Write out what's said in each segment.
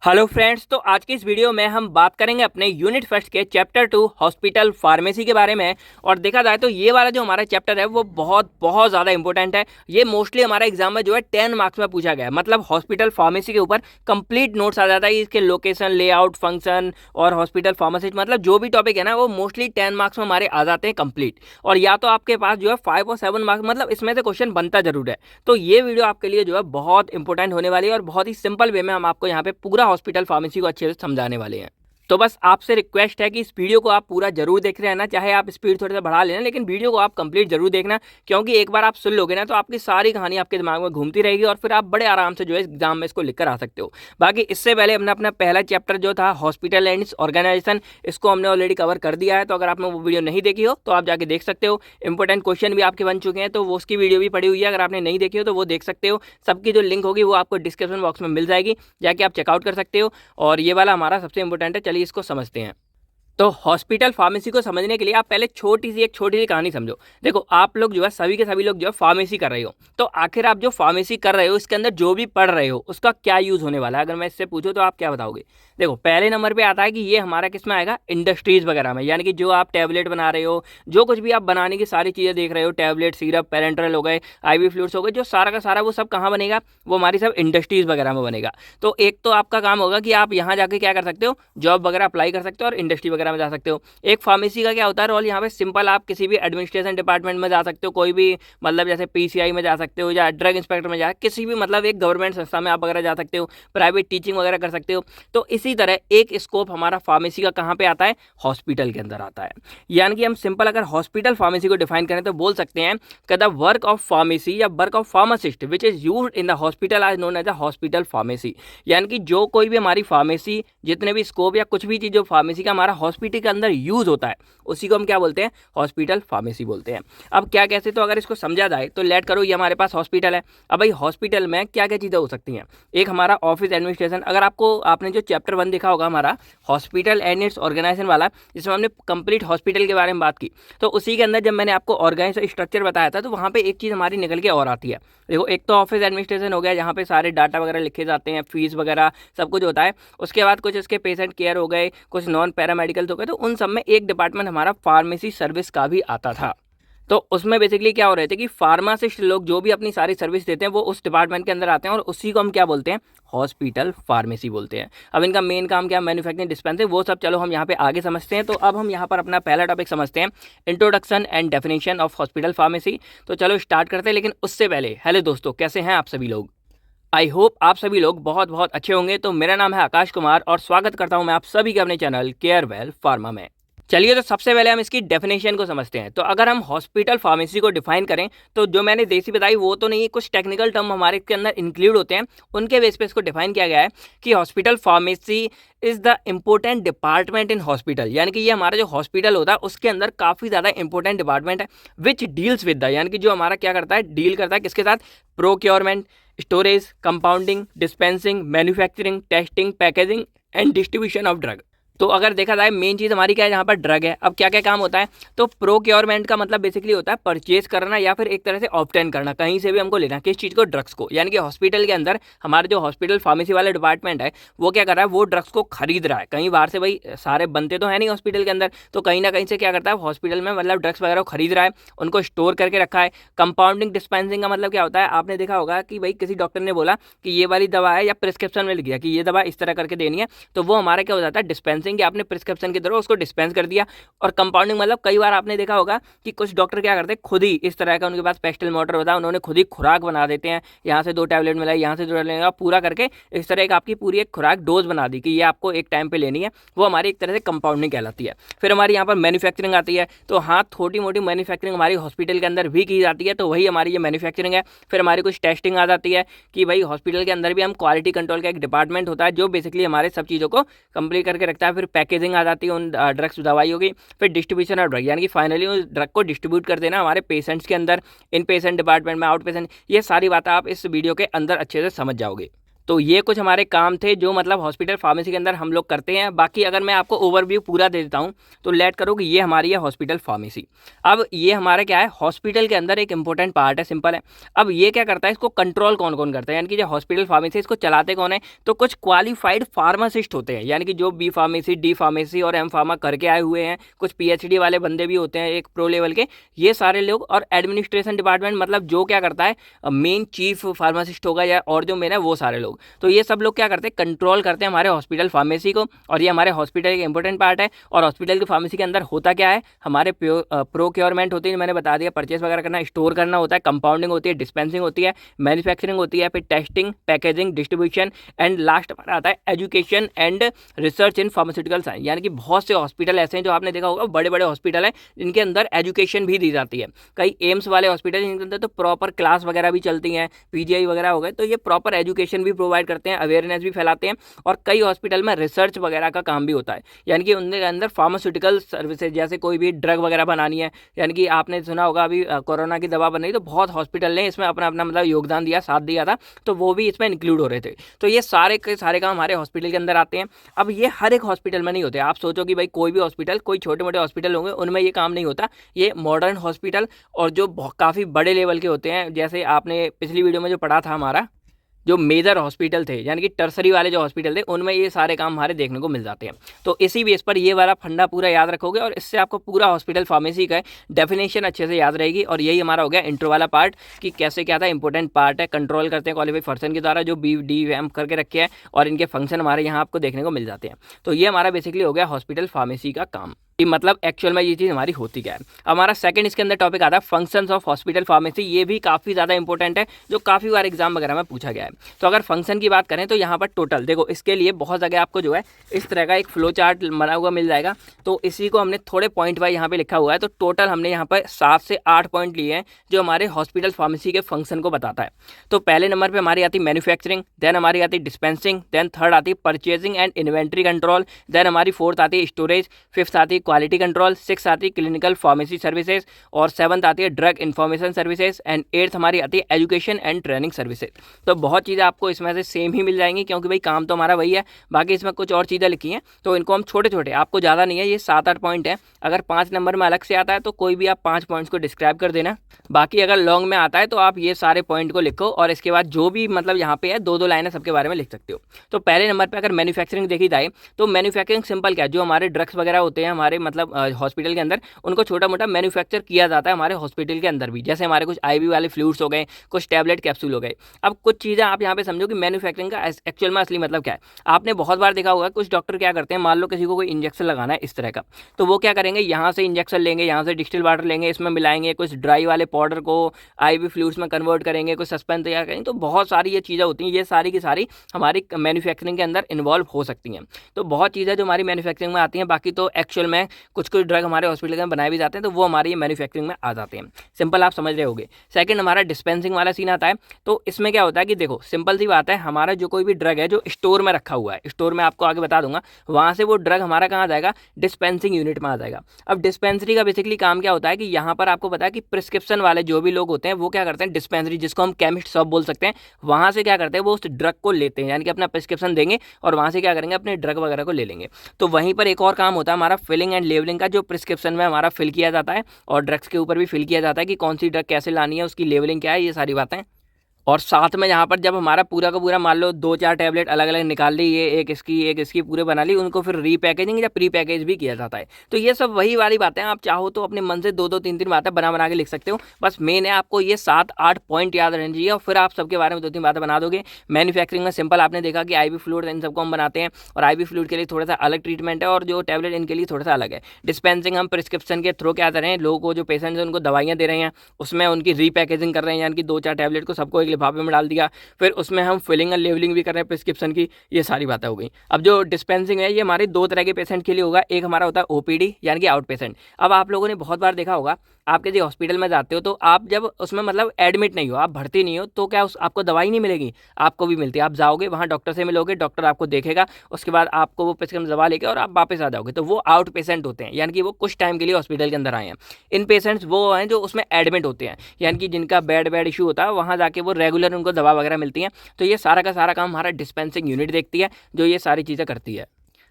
Hello friends, तो आज की इस वीडियो में हम बात करेंगे अपने यूनिट फर्स्ट के चैप्टर 2 हॉस्पिटल फार्मेसी के बारे में। और देखा जाए तो ये वाला जो हमारा चैप्टर है वो बहुत बहुत ज़्यादा इंपॉर्टेंट है। ये मोस्टली हमारा एग्जाम में जो है 10 मार्क्स में पूछा गया है। मतलब हॉस्पिटल फार्मेसी के ऊपर कंप्लीट नोट्स आ जाता है, इसके लोकेशन, लेआउट, फंक्शन और हॉस्पिटल फार्मासिस्ट, मतलब जो भी टॉपिक है ना वो मोस्टली 10 मार्क्स में हमारे आ जाते हैं कंप्लीट। और या तो आपके पास जो है 5 और 7 मार्क्स, मतलब इसमें से क्वेश्चन बनता जरूर है। तो ये वीडियो आपके लिए जो है बहुत इंपॉर्टेंट होने वाली है और बहुत ही सिंपल वे में हम आपको यहाँ पे पूरा हॉस्पिटल फार्मेसी को अच्छे से समझाने वाले हैं। तो बस आपसे रिक्वेस्ट है कि इस वीडियो को आप पूरा जरूर देख रहे हैं ना, चाहे आप स्पीड थोड़ा सा बढ़ा लेना, लेकिन वीडियो को आप कंप्लीट जरूर देखना। क्योंकि एक बार आप सुन लोगे ना तो आपकी सारी कहानी आपके दिमाग में घूमती रहेगी और फिर आप बड़े आराम से जो है एग्जाम में इसको लिखकर आ सकते हो। बाकी इससे पहले हमने अपना पहला चैप्टर जो था हॉस्पिटल एंड ऑर्गेनाइजेशन, इसको हमने ऑलरेडी कवर कर दिया है। तो अगर आपने वो वीडियो नहीं देखी हो तो आप जाके देख सकते हो। इंपॉर्टेंट क्वेश्चन भी आपके बन चुके हैं तो वो उसकी वीडियो भी पड़ी हुई है, अगर आपने नहीं देखी हो तो वो देख सकते हो। सबकी जो लिंक होगी वो आपको डिस्क्रिप्शन बॉक्स में मिल जाएगी, जाके आप चेकआउट कर सकते हो। और ये वाला हमारा सबसे इंपॉर्टेंट है, चलिए इसको समझते हैं। तो हॉस्पिटल फार्मेसी को समझने के लिए आप पहले एक छोटी सी कहानी समझो। देखो, आप लोग जो है सभी के सभी लोग जो है फार्मेसी कर रहे हो, तो आखिर आप जो फार्मेसी कर रहे हो इसके अंदर जो भी पढ़ रहे हो उसका क्या यूज़ होने वाला है, अगर मैं इससे पूछूं तो आप क्या बताओगे? देखो, पहले नंबर पे आता है कि ये हमारा किस में आएगा, इंडस्ट्रीज वगैरह में। यानी कि जो आप टैबलेट बना रहे हो, जो कुछ भी आप बनाने की सारी चीज़ें देख रहे हो, टैबलेट, सिरप, पेरेंटल हो गए, IV फ्लूइड्स हो गए, जो सारा का सारा वो सब कहाँ बनेगा, वो हमारी सब इंडस्ट्रीज वगैरह में बनेगा। तो एक तो आपका काम होगा कि आप यहाँ जाके क्या कर सकते हो, जॉब वगैरह अप्लाई कर सकते हो और इंडस्ट्री वगैरह में जा सकते हो। एक फार्मेसी का क्या होता है रोल यहाँ पे, सिंपल आप किसी भी एडमिनिस्ट्रेशन डिपार्टमेंट में जा सकते हो, कोई भी मतलब जैसे PCI में जा सकते हो या ड्रग इंस्पेक्टर में जा, किसी भी मतलब एक गवर्नमेंट संस्था में आप वगैरह जा सकते हो, प्राइवेट टीचिंग वगैरह कर सकते हो। तो इसी तरह एक स्कोप हमारा फार्मेसी का कहाँ पे आता है, हॉस्पिटल के अंदर आता है। यानी कि हम सिंपल अगर हॉस्पिटल फार्मेसी को डिफाइन करें तो बोल सकते हैं कि द वर्क ऑफ फार्मेसी या work of pharmacist which is used in the hospital is known as the hospital pharmacy. यानी कि जो कोई भी हमारी फार्मेसी, जितने भी स्कोप या कुछ भी चीज़ जो फार्मेसी का हमारा हॉस्पिटल के अंदर यूज होता है उसी को हम क्या बोलते हैं, हॉस्पिटल फार्मेसी बोलते हैं। अब क्या कैसे, तो अगर इसको समझा जाए तो लेट करो ये हमारे पास हॉस्पिटल है। अब भाई हॉस्पिटल में क्या क्या चीज़ें हो सकती हैं, एक हमारा ऑफिस एडमिनिस्ट्रेशन। अगर आपने जो चैप्टर 1 देखा होगा हमारा हॉस्पिटल एंड इट्स ऑर्गेनाइजेशन वाला, जिसमें हमने कंप्लीट हॉस्पिटल के बारे में बात की, तो उसी के अंदर जब मैंने आपको ऑर्गेनाइजेशन स्ट्रक्चर बताया था तो वहाँ पे एक चीज़ हमारी निकल के और आती है। देखो, एक तो ऑफिस एडमिनिस्ट्रेशन हो गया जहाँ पे सारे डाटा वगैरह लिखे जाते हैं, फीस वगैरह सब कुछ होता है। उसके बाद कुछ इसके पेशेंट केयर हो गए, कुछ नॉन पैरामेडिकल हो गए, तो उन सब में एक डिपार्टमेंट हमारा फार्मेसी सर्विस का भी आता था। तो उसमें बेसिकली क्या हो रहे थे कि फार्मासिस्ट लोग जो भी अपनी सारी सर्विस देते हैं वो उस डिपार्टमेंट के अंदर आते हैं और उसी को हम क्या बोलते हैं, हॉस्पिटल फार्मेसी बोलते हैं। अब इनका मेन काम क्या, मैन्युफैक्चरिंग, डिस्पेंसिंग, वो सब चलो हम यहाँ पे आगे समझते हैं। तो अब हम यहाँ पर अपना पहला टॉपिक समझते हैं, introduction and definition of hospital pharmacy. तो चलो स्टार्ट करते हैं, लेकिन उससे पहले हेलो दोस्तों, कैसे हैं आप सभी लोग? आई होप आप सभी लोग बहुत बहुत अच्छे होंगे। तो मेरा नाम है आकाश कुमार और स्वागत करता हूं मैं आप सभी के अपने चैनल केयरवेल फार्मा में। चलिए, तो सबसे पहले हम इसकी डेफिनेशन को समझते हैं। तो अगर हम हॉस्पिटल फार्मेसी को डिफाइन करें तो जो मैंने देसी बताई वो तो नहीं, कुछ टेक्निकल टर्म हमारे इसके अंदर इंक्लूड होते हैं, उनके बेस पे इसको डिफाइन किया गया है कि hospital pharmacy is the important department in hospital. यानी कि ये हमारा जो हॉस्पिटल होता है उसके अंदर काफ़ी ज़्यादा इंपॉर्टेंट डिपार्टमेंट है, विच डील्स विद द, यानी कि जो हमारा क्या करता है, डील करता है किसके साथ, procurement, storage, compounding, dispensing, manufacturing, testing, packaging and distribution of drug. तो अगर देखा जाए मेन चीज़ हमारी क्या है, जहाँ पर ड्रग है। अब क्या क्या काम होता है, तो प्रोक्योरमेंट का मतलब बेसिकली होता है परचेज करना या फिर एक तरह से ऑब्टेन करना, कहीं से भी हमको लेना, किस चीज़ को, ड्रग्स को। यानी कि हॉस्पिटल के अंदर हमारे जो हॉस्पिटल फार्मेसी वाला डिपार्टमेंट है वो क्या कर रहा है, वो ड्रग्स को खरीद रहा है कहीं बाहर से। भाई सारे बनते तो है नहीं हॉस्पिटल के अंदर, तो कहीं ना कहीं से क्या करता है हॉस्पिटल में, मतलब ड्रग्स वगैरह को खरीद रहा है, उनको स्टोर करके रखा है। कंपाउंडिंग डिस्पेंसिंग का मतलब क्या होता है, आपने देखा होगा कि भाई किसी डॉक्टर ने बोला कि ये वाली दवा है, या प्रिस्क्रिप्शन में लिख दिया कि ये दवा इस तरह करके देनी है, तो वो हमारा क्या हो जाता है, डिस्पेंसिंग, कि आपने प्रिस्क्रिप्शन की तरह उसको डिस्पेंस कर दिया। और कंपाउंडिंग मतलब कई बार आपने देखा होगा कि कुछ डॉक्टर क्या करते हैं, खुद ही इस तरह का उनके पास पेस्टल मोटर होता है, उन्होंने खुद ही खुराक बना देते हैं, यहाँ से 2 टैबलेट मिला, यहाँ से 2 टैबलेट मिला, पूरा करके इस तरह एक आपकी पूरी एक खुराक डोज बना दी कि ये आपको एक टाइम पे लेनी है। वो हमारी एक तरह से कंपाउंडिंग कहलाती है। फिर हमारी यहाँ पर मैन्युफैक्चरिंग आती है। तो हाँ, छोटी मोटी मैन्युफैक्चरिंग हमारी हॉस्पिटल के अंदर भी की जाती है, तो वही हमारी ये मैन्युफैक्चरिंग है। फिर हमारी कुछ टेस्टिंग आ जाती है कि भाई हॉस्पिटल के अंदर भी हम क्वालिटी कंट्रोल का एक डिपार्टमेंट होता है जो बेसिकली हमारे सब चीज़ों को कंप्लीट करके रखता है। फिर पैकेजिंग आ जाती है उन ड्रग्स, दवाई होगी। फिर डिस्ट्रीब्यूशन ऑफ ड्रग, यानी कि फाइनली उस ड्रग को डिस्ट्रीब्यूट कर देना हमारे पेशेंट्स के अंदर, इन पेशेंट डिपार्टमेंट में, आउट पेशेंट। ये सारी बातें आप इस वीडियो के अंदर अच्छे से समझ जाओगे। तो ये कुछ हमारे काम थे जो मतलब हॉस्पिटल फार्मेसी के अंदर हम लोग करते हैं। बाकी अगर मैं आपको ओवरव्यू पूरा दे देता हूँ तो लेट करो कि ये हमारी है हॉस्पिटल फार्मेसी। अब ये हमारा क्या है, हॉस्पिटल के अंदर एक इंपॉर्टेंट पार्ट है, सिंपल है। अब ये क्या करता है, इसको कंट्रोल कौन कौन करता है, यानी कि जो हॉस्पिटल फार्मेसी इसको चलाते कौन है, तो कुछ क्वालिफाइड फार्मासिस्ट होते हैं, यानी कि जो बी फार्मेसी, डी फार्मेसी और एम फार्मा करके आए हुए हैं। कुछ पीएचडी वाले बंदे भी होते हैं एक प्रो लेवल के, ये सारे लोग। और एडमिनिस्ट्रेशन डिपार्टमेंट मतलब जो क्या करता है, मेन चीफ फार्मासिस्ट होगा या और जो मेन है वो सारे लोग। तो ये सब लोग क्या करते हैं, कंट्रोल करते हैं हमारे हॉस्पिटल फार्मेसी को। और ये हमारे हॉस्पिटल का इंपॉर्टेंट पार्ट है। और हॉस्पिटल की फार्मेसी के अंदर होता क्या है, हमारे प्रोक्योरमेंट होती है, मैंने बता दिया, परचेस वगैरह करना, स्टोर करना होता है, कंपाउंडिंग होती है, डिस्पेंसिंग होती है, मैन्युफैक्चरिंग होती है, फिर testing, packaging, distribution and last हमारा आता है education and research in pharmaceutical science. यानी कि बहुत से हॉस्पिटल ऐसे हैं जो आपने देखा होगा, बड़े बड़े हॉस्पिटल हैं जिनके अंदर एजुकेशन भी दी जाती है। कई एम्स वाले हॉस्पिटल जिनके अंदर तो प्रॉपर क्लास वगैरह भी चलती हैं, पीजीआई वगैरह हो गए, तो ये प्रॉपर एजुकेशन भी प्रोवाइड करते हैं, अवेयरनेस भी फैलाते हैं। और कई हॉस्पिटल में रिसर्च वगैरह का काम भी होता है, यानी कि उनके अंदर फार्मास्यूटिकल सर्विसेज, जैसे कोई भी ड्रग वगैरह बनानी है, यानी कि आपने सुना होगा अभी कोरोना की दवा बन रही, तो बहुत हॉस्पिटल ने इसमें अपना अपना मतलब योगदान दिया, साथ दिया था, तो वो भी इसमें इंक्लूड हो रहे थे। तो ये सारे के सारे काम हमारे हॉस्पिटल के अंदर आते हैं। अब ये हर एक हॉस्पिटल में नहीं होते। आप सोचो कि भाई कोई भी हॉस्पिटल, कोई छोटे मोटे हॉस्पिटल होंगे उनमें ये काम नहीं होता। ये मॉडर्न हॉस्पिटल और जो काफ़ी बड़े लेवल के होते हैं, जैसे आपने पिछली वीडियो में जो पढ़ा था, हमारा जो मेजर हॉस्पिटल थे यानी कि टर्सरी वाले जो हॉस्पिटल थे, उनमें ये सारे काम हमारे देखने को मिल जाते हैं। तो इसी बेस पर ये वाला फंडा पूरा याद रखोगे और इससे आपको पूरा हॉस्पिटल फार्मेसी का डेफिनेशन अच्छे से याद रहेगी। और यही हमारा हो गया इंट्रो वाला पार्ट कि कैसे क्या था, इंपॉर्टेंट पार्ट है, कंट्रोल करते हैं क्वालिफाइड पर्सन के द्वारा, जो बी डी एम करके रखे हैं, और इनके फंक्शन हमारे यहाँ आपको देखने को मिल जाते हैं। तो ये हमारा बेसिकली हो गया हॉस्पिटल फार्मेसी का काम कि मतलब एक्चुअल में ये चीज़ हमारी होती क्या है। हमारा सेकंड इसके अंदर टॉपिक आता है फंक्शंस ऑफ हॉस्पिटल फार्मेसी। ये भी काफ़ी ज़्यादा इंपॉर्टेंट है, जो काफ़ी बार एग्जाम वगैरह में पूछा गया है। तो अगर फंक्शन की बात करें तो यहाँ पर टोटल देखो, इसके लिए बहुत जगह आपको जो है इस तरह का एक फ्लो चार्ट बना हुआ मिल जाएगा। तो इसी को हमने थोड़े पॉइंट वाइज यहाँ पे लिखा हुआ है। तो टोटल हमने यहाँ पर 7 से 8 पॉइंट लिए हैं जो हमारे हॉस्पिटल फार्मेसी के फंक्शन को बताता है। तो पहले नंबर पर हमारी आती मैन्युफैक्चरिंग, देन हमारी आती डिस्पेंसिंग, देन थर्ड आती purchasing and inventory control, then हमारी फोर्थ आती है स्टोरेज, फिफ्थ आती है क्वालिटी कंट्रोल, 6 आती है क्लिनिकल फार्मेसी सर्विसेज, और 7th आती है drug information services, and 8th हमारी आती है एजुकेशन एंड ट्रेनिंग सर्विसेज। तो बहुत चीज़ें आपको इसमें से सेम ही मिल जाएंगी, क्योंकि भाई काम तो हमारा वही है। बाकी इसमें कुछ और चीज़ें लिखी हैं, तो इनको हम छोटे छोटे, आपको ज़्यादा नहीं है, ये 7-8 पॉइंट है। अगर 5 नंबर में अलग से आता है तो कोई भी आप 5 पॉइंट्स को डिस्क्राइब कर देना। बाकी अगर लॉन्ग में आता है तो आप ये सारे पॉइंट को लिखो, और इसके बाद जो भी मतलब यहाँ पे है 2-2 लाइनें सबके बारे में लिख सकते हो। तो पहले नंबर पर अगर मैन्युफैक्चरिंग देखी जाए तो मैन्युफैक्चरिंग सिंपल क्या है, जो हमारे ड्रग्स वगैरह होते हैं हमारे मतलब हॉस्पिटल के अंदर, उनको छोटा मोटा मैन्युफैक्चर किया जाता है हमारे हॉस्पिटल के अंदर भी। जैसे हमारे कुछ आईवी वाले फ्लूइड्स हो गए, कुछ टैबलेट कैप्सूल हो गए। अब कुछ चीज़ें आप यहाँ पे समझो कि मैन्युफैक्चरिंग का एक्चुअल में असली मतलब क्या है। आपने बहुत बार देखा होगा कुछ डॉक्टर क्या करते हैं, मान लो किसी को कोई इंजेक्शन लगाना है इस तरह का, तो वो क्या करेंगे, यहाँ से इंजेक्शन लेंगे, यहाँ से डिस्टिल वाटर लेंगे, इसमें मिलाएंगे, कुछ ड्राई वाले पाउडर को आईवी फ्लूइड्स में कन्वर्ट करेंगे, कुछ सस्पेंस तैयार करेंगे। तो बहुत सारी ये चीज़ें होती हैं, ये सारी की सारी हमारी मैन्युफैक्चरिंग के अंदर इन्वॉल्व हो सकती हैं। तो बहुत चीज़ें जो हमारी मैन्युफैक्चरिंग में आती हैं। बाकी तो एक्चुअल में कुछ कुछ ड्रग हमारे हॉस्पिटल में बनाए भी जाते हैं, तो वो हमारी मैन्युफैक्चरिंग में आ जाते हैं। सिंपल आप समझ रहे होगे। सेकंड हमारा डिस्पेंसिंग वाला सीन आता है। तो इसमें क्या होता है कि देखो सिंपल सी बात है, हमारा जो कोई भी ड्रग है जो स्टोर में रखा हुआ है, स्टोर में आपको आगे बता दूंगा, वहाँ से वो ड्रग हमारा कहाँ जाएगा, डिस्पेंसिंग यूनिट में आ जाएगा। अब डिस्पेंसरी का बेसिकली काम क्या होता है कि यहाँ पर आपको पता है कि प्रिस्क्रिप्शन वाले जो भी लोग होते हैं वो क्या करते हैं, डिस्पेंसरी जिसको हम केमिस्ट शॉप बोल सकते हैं, वहाँ से क्या करते हैं, वो उस ड्रग को लेते हैं, यानी कि अपना प्रिस्क्रिप्शन देंगे और वहाँ से क्या करेंगे, अपने ड्रग वगैरह को ले लेंगे। तो वहीं पर एक और काम होता है हमारा फिलिंग एंड लेवलिंग का, जो प्रिस्क्रिप्शन में हमारा फिल किया जाता है और ड्रग्स के ऊपर भी फिल किया जाता है कि कौन सी ड्रग कैसे लानी है, उसकी लेवलिंग क्या है, ये सारी बातें। और साथ में यहाँ पर जब हमारा पूरा का पूरा मान लो 2-4 टैबलेट अलग अलग निकाल ली, ये एक इसकी पूरे बना ली, उनको फिर रीपैकेजिंग या प्री पैकेज भी किया जाता है। तो ये सब वही वाली बातें, आप चाहो तो अपने मन से 2-2 3-3 बातें बना के लिख सकते हो। बस मेन है आपको ये 7-8 पॉइंट याद रहने चाहिए, और फिर आप सबके बारे में 2-3 बातें बना दोगे। मैन्युफैक्चरिंग में सिंपल आपने देखा कि आईवी फ्लूइड इन सबको हम बनाते हैं, और आईवी फ्लूइड के लिए थोड़ा सा अलग ट्रीटमेंट है, और जो टैबलेट इनके लिए थोड़ा सा अलग है। डिस्पेंसिंग हम प्रिस्क्रिप्शन के थ्रू क्या कर रहे हैं, लोगों को जो पेशेंट है उनको दवाइयाँ दे रहे हैं, उसमें उनकी रीपैकेजिंग कर रहे हैं, यानी कि 2-4 टैबलेट को सबको एक लिफाफे में डाल दिया, फिर उसमें हम फिलिंग एंड लेवलिंग भी कर रहे हैं प्रिस्क्रिप्शन की। ये सारी बातें हो गई। अब जो डिस्पेंसिंग है ये हमारे 2 तरह के पेशेंट के लिए होगा। एक हमारा होता है ओपीडी यानी कि आउट पेशेंट। अब आप लोगों ने बहुत बार देखा होगा, आप किसी हॉस्पिटल में जाते हो तो आप जब उसमें मतलब एडमिट नहीं हो, आप भर्ती नहीं हो, तो क्या आपको दवाई नहीं मिलेगी, आपको भी मिलती है। आप जाओगे वहाँ डॉक्टर से मिलोगे, डॉक्टर आपको देखेगा, उसके बाद आपको वो प्रिस्क्रिप्शन दवा लेके और आप वापस आ जाओगे। तो वो आउट पेशेंट होते हैं, यानी कि वो कुछ टाइम के लिए हॉस्पिटल के अंदर आए हैं। इन पेशेंट्स वो हैं जो उसमें एडमिट होते हैं, यानी कि जिनका बेड इशू होता है, वहाँ जाके वो रेगुलर उनको दवा वगैरह मिलती है। तो ये सारा का सारा काम हमारा डिस्पेंसिंग यूनिट देखती है, जो ये सारी चीज़ें करती है।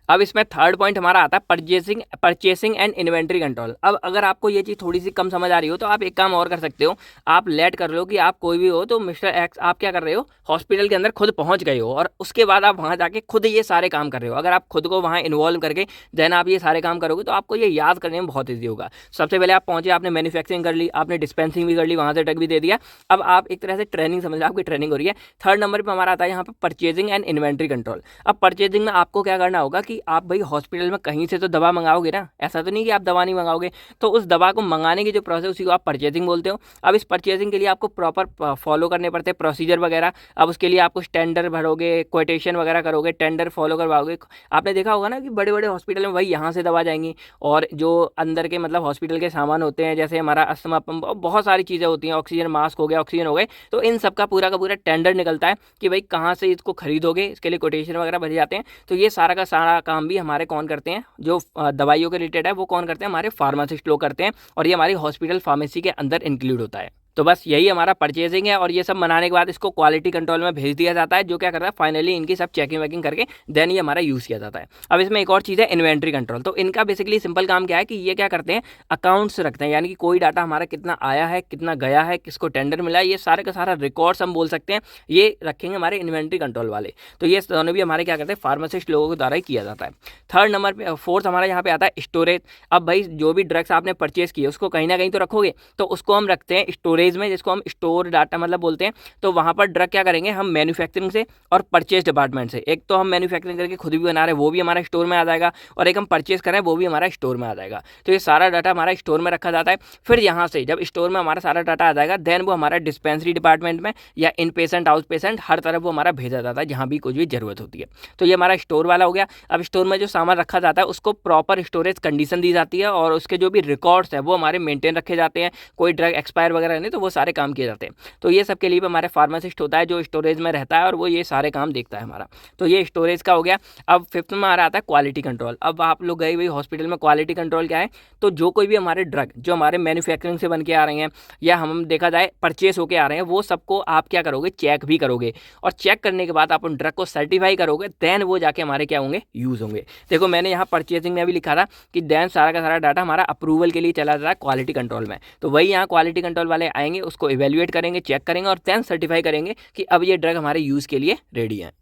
अब इसमें थर्ड पॉइंट हमारा आता है परचेसिंग एंड इन्वेंट्री कंट्रोल। अब अगर आपको ये चीज़ थोड़ी सी कम समझ आ रही हो तो आप एक काम और कर सकते हो, आप लेट कर लो कि आप कोई भी हो तो मिस्टर एक्स आप क्या कर रहे हो, हॉस्पिटल के अंदर खुद पहुंच गए हो और उसके बाद आप वहां जाके खुद ये सारे काम कर रहे हो। अगर आप खुद को वहां इन्वॉल्व करके देन आप ये सारे काम करोगे तो आपको ये याद करने में बहुत ईजी होगा। सबसे पहले आप पहुंचे, आपने मैन्युफैक्चरिंग कर ली, आपने डिस्पेंसिंग भी कर ली, वहां से टक भी दे दिया। अब आप एक तरह से ट्रेनिंग समझ लो, आपकी ट्रेनिंग हो रही है। थर्ड नंबर पर हमारा आता है यहाँ पर परचेजिंग एंड इन्वेंट्री कंट्रोल। अब परचेजिंग में आपको क्या करना होगा कि आप भाई हॉस्पिटल में कहीं से तो दवा मंगाओगे ना, ऐसा तो नहीं कि आप दवा नहीं मंगाओगे। तो उस दवा को मंगाने की जो प्रोसेस उसी को आप परचेजिंग बोलते हो। अब इस परचेजिंग के लिए आपको प्रॉपर फॉलो करने पड़ते हैं प्रोसीजर वगैरह। अब उसके लिए आपको टेंडर भरोगे, क्वोटेशन वगैरह करोगे, टेंडर फॉलो करवाओगे। आपने देखा होगा ना कि बड़े बड़े हॉस्पिटल में भाई यहाँ से दवा जाएंगी और जो अंदर के मतलब हॉस्पिटल के सामान होते हैं जैसे हमारा अस्थमा पंप, बहुत सारी चीज़ें होती हैं, ऑक्सीजन मास्क हो गया, ऑक्सीजन हो गए, तो इन सब का पूरा टेंडर निकलता है कि भाई कहाँ से इसको खरीदोगे, इसके लिए कोटेशन वगैरह भरे जाते हैं। तो ये सारा का सारा काम भी हमारे कौन करते हैं, जो दवाइयों के रिलेटेड है वो कौन करते हैं, हमारे फार्मासिस्ट लोग करते हैं और ये हमारी हॉस्पिटल फार्मेसी के अंदर इंक्लूड होता है। तो बस यही हमारा परचेजिंग है और ये सब बनाने के बाद इसको क्वालिटी कंट्रोल में भेज दिया जाता है, जो क्या करता है फाइनली इनकी सब चेकिंग वेकिंग करके देन ये हमारा यूज़ किया जाता है। अब इसमें एक और चीज़ है इन्वेंट्री कंट्रोल। तो इनका बेसिकली सिंपल काम क्या है कि ये क्या करते हैं, अकाउंट्स रखते हैं, यानी कि कोई डाटा हमारा कितना आया है, कितना गया है, किसको टेंडर मिला है, ये सारे का सारा रिकॉर्ड्स हम बोल सकते हैं, ये रखेंगे हमारे इन्वेंट्री कंट्रोल वाले। तो ये दोनों भी हमारे क्या करते हैं, फार्मासिस्ट लोगों के द्वारा ही किया जाता है। थर्ड नंबर पे फोर्थ हमारा यहाँ पे आता है स्टोरेज। अब भाई जो भी ड्रग्स आपने परचेज किए उसको कहीं ना कहीं तो रखोगे, तो उसको हम रखते हैं स्टोरेज में, जिसको हम स्टोर डाटा मतलब बोलते हैं। तो वहाँ पर ड्रग क्या करेंगे हम, मैन्युफैक्चरिंग से और परचेज डिपार्टमेंट से, एक तो हम मैन्युफैक्चरिंग करके खुद भी बना रहे हैं वो भी हमारा स्टोर में आ जाएगा, और एक हम परचेज कर रहे हैं वो भी हमारा स्टोर में आ जाएगा। तो ये सारा डाटा हमारा स्टोर में रखा जाता है। फिर यहाँ से जब स्टोर में हमारा सारा डाटा आ जाएगा देन वो हमारा डिस्पेंसरी डिपार्टमेंट में या इन पेशेंट आउट पेशेंट हर तरफ वो हमारा भेजा जाता है जहाँ भी कुछ भी जरूरत होती है। तो ये हमारा स्टोर वाला हो गया। अब स्टोर में जो सामान रखा जाता है उसको प्रॉपर स्टोरेज कंडीशन दी जाती है और उसके जो भी रिकॉर्ड्स हैं वो हमारे मेंटेन रखे जाते हैं, कोई ड्रग एक्सपायर वगैरह नहीं, तो वो सारे काम किए जाते हैं। तो ये सब के लिए भी हमारे फार्मासिस्ट होता है जो स्टोरेज में रहता है और वो ये सारे काम देखता है हमारा। तो ये स्टोरेज का हो गया। अब फिफ्थ में हमारा आता है क्वालिटी कंट्रोल। अब आप लोग गए भाई हॉस्पिटल में, क्वालिटी कंट्रोल क्या है, तो जो कोई भी हमारे ड्रग जो हमारे मैन्युफैक्चरिंग से बन के आ रहे हैं या हम देखा जाए परचेस होके आ रहे हैं, वो सबको आप क्या करोगे, चेक भी करोगे, और चेक करने के बाद आप उन ड्रग को सर्टिफाई करोगे, देन वो जाके हमारे क्या होंगे, यूज़ होंगे। देखो मैंने यहाँ परचेसिंग में भी लिखा था कि देन सारा का सारा डाटा हमारा अप्रूवल के लिए चला जाता है क्वालिटी कंट्रोल में। तो वही यहाँ क्वालिटी कंट्रोल वाले आएंगे, उसको इवेल्युएट करेंगे, चेक करेंगे और देन सर्टिफाई करेंगे कि अब ये ड्रग हमारे यूज़ के लिए रेडी है।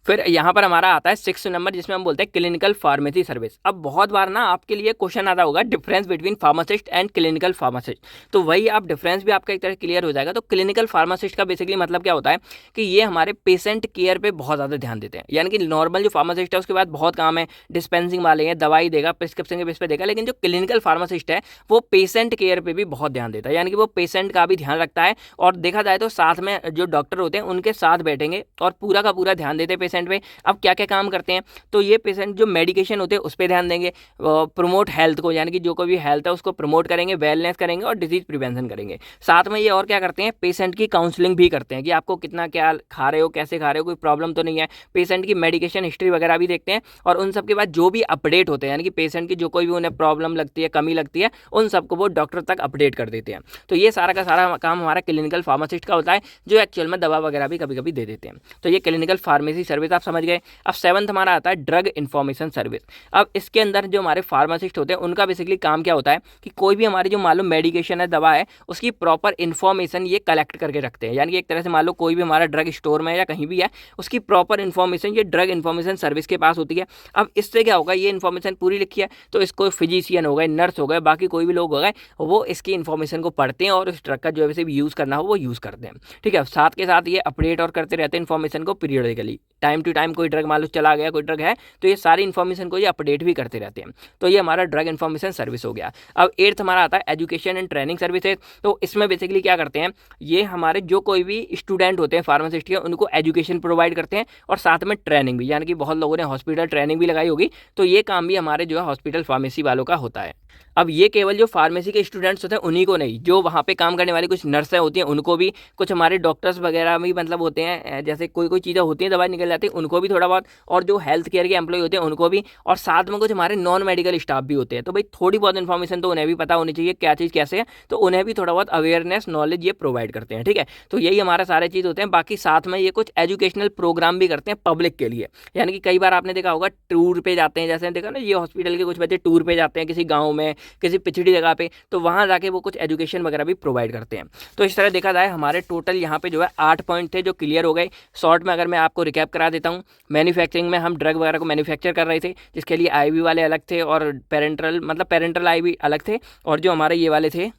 फिर यहाँ पर हमारा आता है 6 नंबर, जिसमें हम बोलते हैं क्लिनिकल फार्मेसी सर्विस। अब बहुत बार ना आपके लिए क्वेश्चन आता होगा difference between pharmacist and clinical pharmacist, तो वही आप डिफरेंस भी आपका एक तरह क्लियर हो जाएगा। तो क्लिनिकल फार्मासिस्ट का बेसिकली मतलब क्या होता है कि ये हमारे पेशेंट केयर पे बहुत ज़्यादा ध्यान देते हैं। यानी कि नॉर्मल जो फार्मासिस्ट है उसके बाद बहुत काम है, डिस्पेंसिंग वाले हैं, दवाई देगा, प्रिस्क्रिप्शन के बेस पे देगा, लेकिन जो क्लिनिकल फार्मासिस्ट है वो पेशेंट केयर पे भी बहुत ध्यान देता है, यानी कि वो पेशेंट का भी ध्यान रखता है। और देखा जाए तो साथ में जो डॉक्टर होते हैं उनके साथ बैठेंगे और पूरा का पूरा ध्यान देते हैं पेशेंट पे। अब क्या क्या काम करते हैं, तो ये पेशेंट जो मेडिकेशन होते हैं उस पर ध्यान देंगे, प्रमोट हेल्थ को, यानी कि जो कोई भी हेल्थ है उसको प्रमोट करेंगे, वेलनेस करेंगे और डिजीज प्रिवेंशन करेंगे। साथ में ये और क्या करते हैं, पेशेंट की काउंसलिंग भी करते हैं कि आपको कितना क्या खा रहे हो, कैसे खा रहे हो, कोई प्रॉब्लम तो नहीं है। पेशेंट की मेडिकेशन हिस्ट्री वगैरह भी देखते हैं और उन सब के बाद जो भी अपडेट होते हैं, यानी कि पेशेंट की जो कोई भी उन्हें प्रॉब्लम लगती है, कमी लगती है, उन सबको वो डॉक्टर तक अपडेट कर देते हैं। तो ये सारा का सारा काम हमारा क्लिनिकल फार्मासिस्ट का होता है, जो एक्चुअल में दवा वगैरह भी कभी कभी दे देते हैं। तो ये क्लिनिकल फार्मेसी सर्विस आप समझ गए। अब 7 हमारा आता है ड्रग इन्फॉर्मेशन सर्विस। अब इसके अंदर जो हमारे फार्मासिस्ट होते हैं उनका बेसिकली काम क्या होता है कि कोई भी हमारी जो मान लो मेडिकेशन है, दवा है, उसकी प्रॉपर इन्फॉर्मेशन ये कलेक्ट करके रखते हैं। यानी कि एक तरह से मान लो कोई भी हमारा ड्रग स्टोर में या कहीं भी है, उसकी प्रॉपर इन्फॉर्मेशन ये ड्रग इन्फॉर्मेशन सर्विस के पास होती है। अब इससे क्या होगा, ये इन्फॉर्मेशन पूरी लिखी है तो इसको फिजिशियन हो गए, नर्स हो गए, बाकी कोई भी लोग हो गए, वो इसकी इन्फॉर्मेशन को पढ़ते हैं और उस ड्रग का जो है यूज़ करना हो वो यूज़ करते हैं। ठीक है, साथ के साथ ये अपडेट और करते रहते हैं इन्फॉर्मेशन को पीरियडिकली, टाइम टू टाइम। कोई ड्रग मान लो चला गया, कोई ड्रग है, तो ये सारी इन्फॉर्मेशन को ये अपडेट भी करते रहते हैं। तो ये हमारा ड्रग इन्फॉर्मेशन सर्विस हो गया। अब 8 हमारा आता है एजुकेशन एंड ट्रेनिंग सर्विसेज। तो इसमें बेसिकली क्या करते हैं, ये हमारे जो कोई भी स्टूडेंट होते हैं फार्मासिस्ट के, उनको एजुकेशन प्रोवाइड करते हैं और साथ में ट्रेनिंग भी, यानी कि बहुत लोगों ने हॉस्पिटल ट्रेनिंग भी लगाई होगी, तो ये काम भी हमारे जो है हॉस्पिटल फार्मेसी वालों का होता है। अब ये केवल जो फार्मेसी के स्टूडेंट्स होते हैं उन्हीं को नहीं, जो वहाँ पे काम करने वाली कुछ नर्सें होती हैं उनको भी, कुछ हमारे डॉक्टर्स वगैरह भी मतलब होते हैं, जैसे कोई कोई चीज़ें होती हैं दवाई निकल जाती है उनको भी थोड़ा बहुत, और जो हेल्थ केयर के एम्प्लॉय होते हैं उनको भी, और साथ में कुछ हमारे नॉन मेडिकल स्टाफ भी होते हैं। तो भाई थोड़ी बहुत इन्फॉर्मेशन तो उन्हें भी पता होनी चाहिए क्या चीज़ कैसे है, तो उन्हें भी थोड़ा बहुत अवेयरनेस नॉलेज ये प्रोवाइड करते हैं। ठीक है, तो यही हमारा सारे चीज़ होते हैं। बाकी साथ में ये कुछ एजुकेशनल प्रोग्राम भी करते हैं पब्लिक के लिए, यानी कि कई बार आपने देखा होगा टूर पे जाते हैं, जैसे देखा ना ये हॉस्पिटल के कुछ बच्चे टूर पे जाते हैं किसी गाँव में, किसी पिछड़ी जगह पे, तो वहाँ जाके वो कुछ एजुकेशन वगैरह भी प्रोवाइड करते हैं। तो इस तरह देखा जाए हमारे टोटल यहाँ पे जो है 8 पॉइंट थे जो क्लियर हो गए। शॉर्ट में अगर मैं आपको रिकैप करा देता हूँ, मैन्युफैक्चरिंग में हम ड्रग वगैरह को मैन्युफैक्चर कर रहे थे, जिसके लिए आईवी वाले अलग थे और पेरेंटल आईवी अलग थे, और जो हमारे ये वाले थे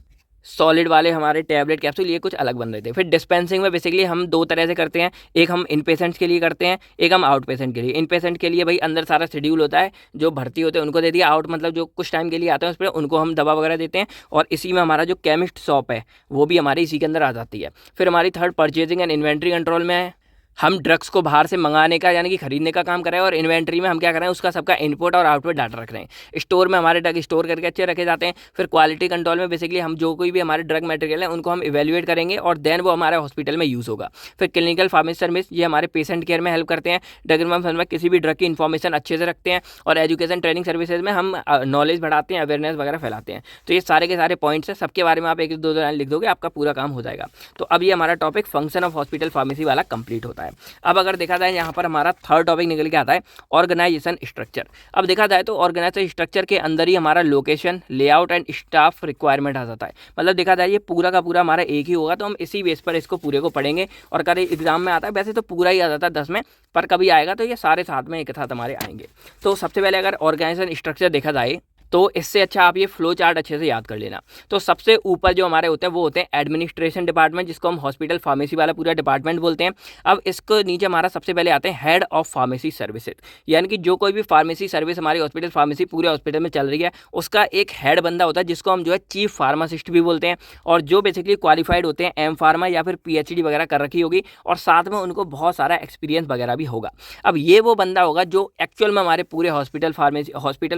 सॉलिड वाले हमारे टैबलेट कैप्सूल ये कुछ अलग बन रहे थे। फिर डिस्पेंसिंग में बेसिकली हम दो तरह से करते हैं, एक हम इन पेशेंट्स के लिए करते हैं, एक हम आउट पेशेंट के लिए। इन पेशेंट के लिए भाई अंदर सारा शेड्यूल होता है, जो भर्ती होते हैं उनको दे दिया, आउट मतलब जो कुछ टाइम के लिए आते हैं उस पर उनको हम दवा वगैरह देते हैं, और इसी में हमारा जो केमिस्ट शॉप है वो भी हमारी इसी के अंदर आ जाती है। फिर हमारी third purchasing and inventory control में है, हम ड्रग्स को बाहर से मंगाने का यानी कि खरीदने का काम कर रहे हैं, और इन्वेंट्री में हम क्या कर रहे हैं उसका सबका इनपुट और आउटपुट डाटा रख रहे हैं। स्टोर में हमारे ड्रग स्टोर करके अच्छे रखे जाते हैं। फिर क्वालिटी कंट्रोल में बेसिकली हम जो कोई भी हमारे ड्रग मटेरियल है उनको हम इवेल्युएट करेंगे और देन वो हमारे हॉस्पिटल में यूज़ होगा। फिर क्लिनिकल फार्मेसी सर्विस, ये हमारे पेशेंट केयर में हेल्प करते हैं, ड्रग में किसी भी ड्रग की इन्फॉर्मेशन अच्छे से रखते हैं, और एजुकेशन ट्रेनिंग सर्विसेज में हम नॉलेज बढ़ाते हैं, अवेयरनेस वगैरह फैलाते हैं। तो ये सारे के सारे पॉइंट्स हैं, सबके बारे में आप एक दो लाइन लिख दोगे आपका पूरा काम हो जाएगा। तो अब ये हमारा topic function of hospital pharmacy वाला कंप्लीट होता है। अब अगर देखा जाए यहाँ पर हमारा थर्ड टॉपिक निकल के आता है ऑर्गेनाइजेशन स्ट्रक्चर। अब देखा जाए तो ऑर्गेनाइजेशन स्ट्रक्चर के अंदर ही हमारा location, layout and staff requirement आ जाता है। मतलब देखा जाए ये पूरा का पूरा हमारा एक ही होगा, तो हम इसी बेस पर इसको पूरे को पढ़ेंगे। और कभी एग्जाम में आता है, वैसे तो पूरा ही आ जाता है 10 में, पर कभी आएगा तो ये सारे साथ में एक साथ हमारे आएंगे। तो सबसे पहले अगर ऑर्गेनाइजेशन स्ट्रक्चर देखा जाए तो इससे अच्छा आप ये फ्लो चार्ट अच्छे से याद कर लेना। तो सबसे ऊपर जो हमारे होते हैं वो होते हैं एडमिनिस्ट्रेशन डिपार्टमेंट, जिसको हम हॉस्पिटल फार्मेसी वाला पूरा डिपार्टमेंट बोलते हैं। अब इसको नीचे हमारा सबसे पहले आते हैं हेड ऑफ फार्मेसी सर्विसेज, यानी कि जो कोई भी फार्मेसी सर्विस हमारी हॉस्पिटल फार्मेसी पूरे हॉस्पिटल में चल रही है उसका एक हेड बंदा होता है, जिसको हम जो है चीफ फार्मासिस्ट भी बोलते हैं, और जो बेसिकली क्वालिफाइड होते हैं एम फार्मा या फिर PhD वगैरह कर रखी होगी, और साथ में उनको बहुत सारा एक्सपीरियंस वगैरह भी होगा। अब ये वो बंदा होगा जो एक्चुअल में हमारे पूरे हॉस्पिटल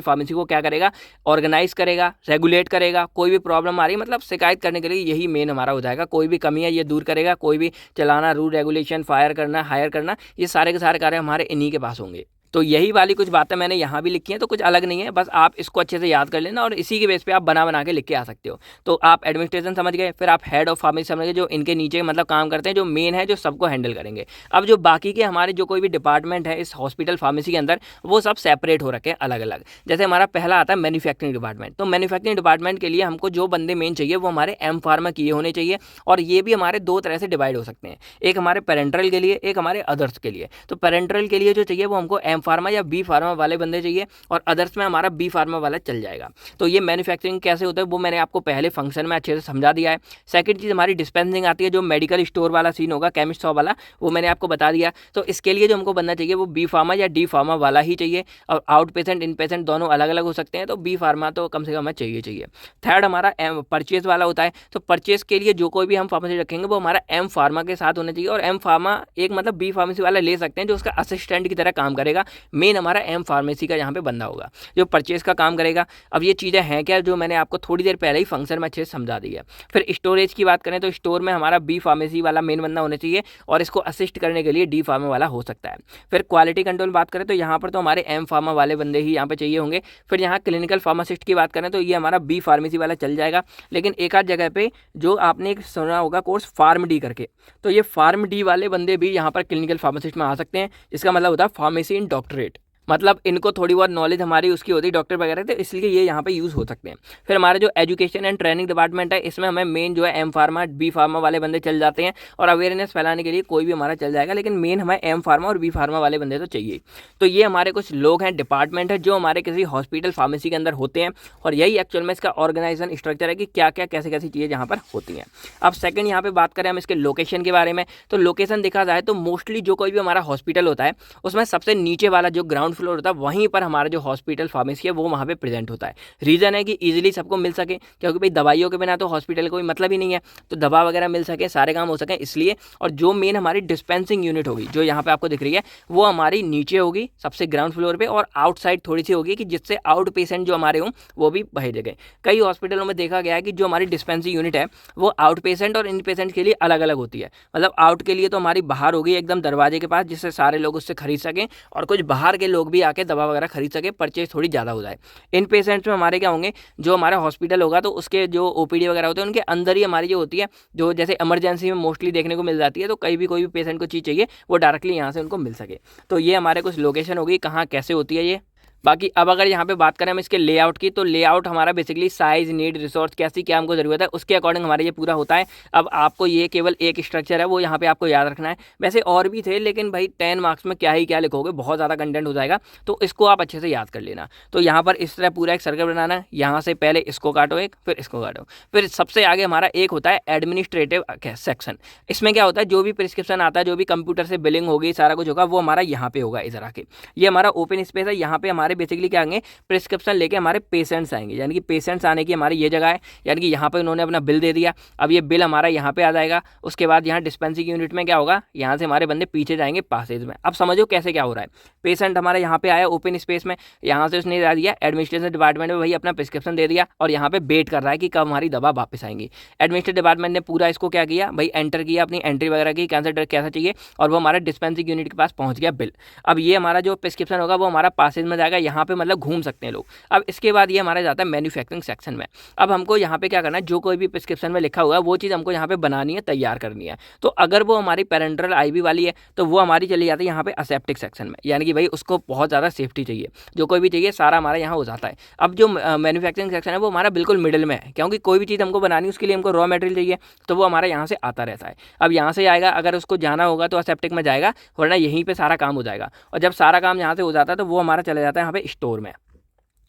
फार्मेसी को क्या करेगा, ऑर्गेनाइज करेगा, रेगुलेट करेगा। कोई भी प्रॉब्लम आ रही है मतलब शिकायत करने के लिए यही मेन हमारा हो जाएगा। कोई भी कमी है ये दूर करेगा, कोई भी चलाना, रूल रेगुलेशन, फायर करना, हायर करना, ये सारे के सारे कार्य हमारे इन्हीं के पास होंगे। तो यही वाली कुछ बातें मैंने यहाँ भी लिखी हैं, तो कुछ अलग नहीं है, बस आप इसको अच्छे से याद कर लेना और इसी के बेस पे आप बना के लिख के आ सकते हो। तो आप एडमिनिस्ट्रेशन समझ गए, फिर आप हेड ऑफ फार्मेसी समझ गए, जो इनके नीचे मतलब काम करते हैं, जो मेन है, जो सबको हैंडल करेंगे। अब जो बाकी के हमारे जो कोई भी डिपार्टमेंट है इस हॉस्पिटल फार्मेसी के अंदर, वो सब सेपरेट हो रखे हैं अलग अलग। जैसे हमारा पहला आता है मैन्युफैक्चरिंग डिपार्टमेंट। तो मैन्युफैक्चरिंग डिपार्टमेंट के लिए हमको जो बंदे मेन चाहिए वो हमारे एम फार्मा किए होने चाहिए, और ये भी हमारे दो तरह से डिवाइड हो सकते हैं, एक हमारे पेरेंटल के लिए, एक हमारे अदर्स के लिए। तो पेरेंटल के लिए जो चाहिए वो हमको एम फार्मा या बी फार्मा वाले बंदे चाहिए, और अदर्स में हमारा बी फार्मा वाला चल जाएगा। तो ये मैन्युफैक्चरिंग कैसे होता है वो मैंने आपको पहले फंक्शन में अच्छे से समझा दिया है। सेकंड चीज़ हमारी डिस्पेंसिंग आती है, जो मेडिकल स्टोर वाला सीन होगा, केमिस्ट शॉप वाला, वो मैंने आपको बता दिया। तो इसके लिए जो हमको बनना चाहिए वो बी फार्मा या डी फार्मा वाला ही चाहिए, और आउट पेशेंट इन पेशेंट दोनों अलग अलग हो सकते हैं, तो बी फार्मा तो कम से कम हमें चाहिए। थर्ड हमारा परचेज वाला होता है। तो परचेज के लिए जो कोई भी हम फार्मेसी रखेंगे वो हमारा एम फार्मा के साथ होना चाहिए, और एम फार्मा एक मतलब बी फार्मेसी वाला ले सकते हैं जो उसका असिस्टेंट की तरह काम करेगा। मेन हमारा एम फार्मेसी का यहाँ पे बंदा होगा जो परचेज का काम करेगा। अब ये चीज़ें हैं क्या जो मैंने आपको थोड़ी देर पहले ही फंक्शन में अच्छे से समझा दी है। फिर स्टोरेज की बात करें तो स्टोर में हमारा बी फार्मेसी वाला मेन बंदा होना चाहिए, और इसको असिस्ट करने के लिए डी फार्मा वाला हो सकता है। फिर क्वालिटी कंट्रोल बात करें तो यहाँ पर तो हमारे एम फार्मा वाले बंदे ही यहाँ पे चाहिए होंगे। फिर यहाँ क्लिनिकल फार्मासिस्ट की बात करें तो ये हमारा बी फार्मेसी वाला चल जाएगा, लेकिन एक आध जगह पे जो आपने एक सुना होगा कोर्स फार्म डी करके, तो ये फार्म डी वाले बंदे भी यहाँ पर क्लिनिकल फार्मासिस्ट में आ सकते हैं, जिसका मतलब होता है फार्मेसी इन डॉक्टरेट। मतलब इनको थोड़ी बहुत नॉलेज हमारी उसकी होती है डॉक्टर वगैरह, तो इसलिए ये यहाँ पे यूज़ हो सकते हैं। फिर हमारे जो एजुकेशन एंड ट्रेनिंग डिपार्टमेंट है, इसमें हमें मेन जो है एम फार्मा बी फार्मा वाले बंदे चल जाते हैं, और अवेयरनेस फैलाने के लिए कोई भी हमारा चल जाएगा, लेकिन मेन हमें एम फार्मा और बी फार्मा वाले बंदे तो चाहिए। तो ये हमारे कुछ लोग हैं, डिपार्टमेंट है जो हमारे किसी हॉस्पिटल फार्मेसी के अंदर होते हैं, और यही एक्चुअल में इसका ऑर्गेनाइजेशन स्ट्रक्चर है कि क्या क्या कैसे कैसी चीज़ें यहाँ पर होती हैं। अब सेकंड यहाँ पे बात करें हम इसके लोकेशन के बारे में, तो लोकेशन देखा जाए तो मोस्टली जो कोई भी हमारा हॉस्पिटल होता है उसमें सबसे नीचे वाला जो ग्राउंड फ्लोर होता है वहीं पर हमारा जो हॉस्पिटल फार्मेसी है वो वहाँ पे प्रेजेंट होता है। रीज़न है कि ईजिली सबको मिल सके, क्योंकि भाई दवाइयों के बिना तो हॉस्पिटल का कोई मतलब ही नहीं है, तो दवा वगैरह मिल सके, सारे काम हो सके इसलिए। और जो मेन हमारी डिस्पेंसिंग यूनिट होगी जो यहाँ पे आपको दिख रही है वो हमारी नीचे होगी सबसे ग्राउंड फ्लोर पे, और आउटसाइड थोड़ी सी होगी कि जिससे आउट पेशेंट जो हमारे हों वो भी भेजे गए। कई हॉस्पिटलों में देखा गया है कि जो हमारी डिस्पेंसिंग यूनिट है वो आउट पेशेंट और इन पेशेंट के लिए अलग अलग होती है। मतलब आउट के लिए तो हमारी बाहर होगी एकदम दरवाजे के पास, जिससे सारे लोग उससे खरीद सकें और कुछ बाहर के लोग भी आके दवा वगैरह खरीद सके, परचेज थोड़ी ज़्यादा हो जाए। इन पेशेंट्स में हमारे क्या होंगे, जो हमारा हॉस्पिटल होगा तो उसके जो ओपीडी वगैरह होते हैं उनके अंदर ही हमारी जो होती है, जो जैसे इमरजेंसी में मोस्टली देखने को मिल जाती है, तो कहीं भी कोई भी पेशेंट को चीज़ चाहिए वो डायरेक्टली यहाँ से उनको मिल सके। तो ये हमारे कुछ लोकेशन होगी कहाँ कैसे होती है ये। बाकी अब अगर यहाँ पे बात करें हम इसके लेआउट की, तो लेआउट हमारा बेसिकली साइज, नीड, रिसोर्स कैसी क्या हमको ज़रूरत है उसके अकॉर्डिंग हमारा ये पूरा होता है। अब आपको ये केवल एक स्ट्रक्चर है वो यहाँ पे आपको याद रखना है। वैसे और भी थे लेकिन भाई 10 मार्क्स में क्या ही क्या लिखोगे, बहुत ज़्यादा कंटेंट हो जाएगा, तो इसको आप अच्छे से याद कर लेना। तो यहाँ पर इस तरह पूरा एक सर्कल बनाना है, यहाँ से पहले इसको काटो एक, फिर इसको काटो, फिर सबसे आगे हमारा एक होता है एडमिनिस्ट्रेटिव सेक्शन। इसमें क्या होता है, जो भी प्रिस्क्रिप्शन आता है, जो भी कंप्यूटर से बिलिंग होगी, सारा कुछ होगा वो हमारा यहाँ पे होगा इधर आके। ये हमारा ओपन स्पेस है, यहाँ पे हमारे बेसिकली क्या आएंगे, प्रिस्क्रिप्शन लेके हमारे पेशेंट्स आएंगे, यानी कि पेशेंट्स आने की हमारी ये जगह है। यानी कि यहाँ पे उन्होंने अपना बिल दे दिया, अब ये बिल हमारा यहाँ पे आ जाएगा। उसके बाद यहाँ डिस्पेंसिंग यूनिट में क्या होगा, यहाँ से हमारे बंदे पीछे जाएंगे पासेज में। अब समझो कैसे क्या हो रहा है, पेशेंट हमारा यहाँ पे आया ओपन स्पेस में, यहाँ से उसने दे दिया एडमिनिस्ट्रेशन डिपार्टमेंट में, वही अपना प्रिस्क्रिप्शन दे दिया और यहाँ पे वेट कर रहा है कि कब हमारी दवा वापस आएंगी। एडमिनिस्ट्रेशन डिपार्टमेंट ने पूरा इसको क्या किया भाई, एंटर किया, अपनी एंट्री वगैरह की, कैंसर ड्रग कैसा चाहिए, और वो हमारा डिस्पेंसिंग यूनिट के पास पहुँच गया बिल। अब ये हमारा जो प्रिस्क्रिप्शन होगा वो हमारा पासेज में जाएगा, यहाँ पे मतलब घूम सकते हैं लोग। अब इसके बाद ये हमारा जाता है मैन्युफैक्चरिंग सेक्शन में। अब हमको यहाँ पे क्या करना है, जो कोई भी प्रिस्क्रिप्शन में लिखा हुआ है वो चीज़ हमको यहाँ पे बनानी है, तैयार करनी है। तो अगर वो हमारी पेरेंटल आईवी वाली है तो वो हमारी चली जाती है यहाँ पे असेप्टिक सेक्शन में, यानी कि भाई उसको बहुत ज़्यादा सेफ्टी चाहिए, जो कोई भी चाहिए सारा हमारा यहाँ हो जाता है। अब जो मैन्युफैक्चरिंग सेक्शन है वो हमारा बिल्कुल मिडिल में है, क्योंकि कोई भी चीज़ हमको बनानी उसके लिए हमको रॉ मटेरियल चाहिए, तो वो हमारा यहाँ से आता रहता है। अब यहाँ से आएगा, अगर उसको जाना होगा तो असेप्टिक में जाएगा, वरना यहीं पर सारा काम हो जाएगा। और जब सारा काम यहाँ से हो जाता है तो वो हमारा चला जाता है यहाँ पे स्टोर में।